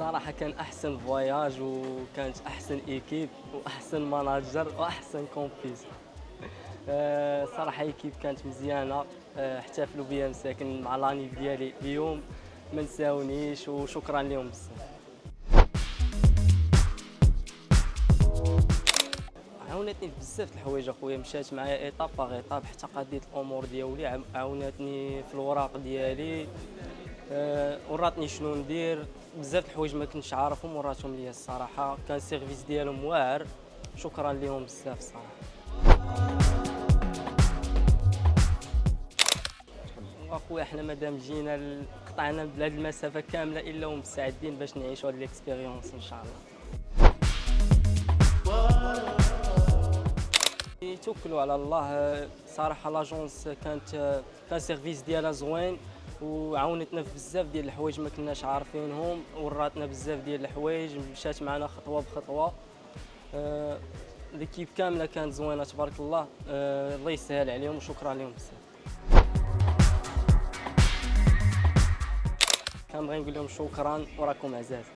صراحة كان أحسن فواياج وكانت أحسن إيكيب وأحسن ماناجر وأحسن كومبيس. صراحة إيكيب كانت مزيانة. احتفلوا بيا مساكن مع لاني ديالي اليوم، ما نساونيش وشكرا لهم بزاف. عاونتني في بزاف د الحوايج اخويا، مشات معايا ايطاب باغ ايطاب حتى قضيت الامور ديالي، عاونتني في الوراق ديالي. وراتني شنو ندير، بزاف د الحوايج ما كنتش عارفهم وراتهم ليا الصراحه. كان السيرفيس ديالهم واعر، شكرا لهم بزاف الصراحه. واخويا حنا مادام جينا قطعنا بهذه المسافه كامله الا ومستعدين باش نعيشوا هذه الاكسبيريونس ان شاء الله. توكلوا على الله. صراحه لاجونس كان سيرفيس ديالها زوين وعاونتنا في بزاف ديال الحوايج ما كناش عارفينهم، وراتنا بزاف ديال الحوايج، مشات معنا خطوه بخطوه. ليكيب كامله كانت زوينه تبارك الله. الله يسهل عليهم وشكرا لهم بزاف. كنبغي نقول لهم شكرا وراكم عزاز.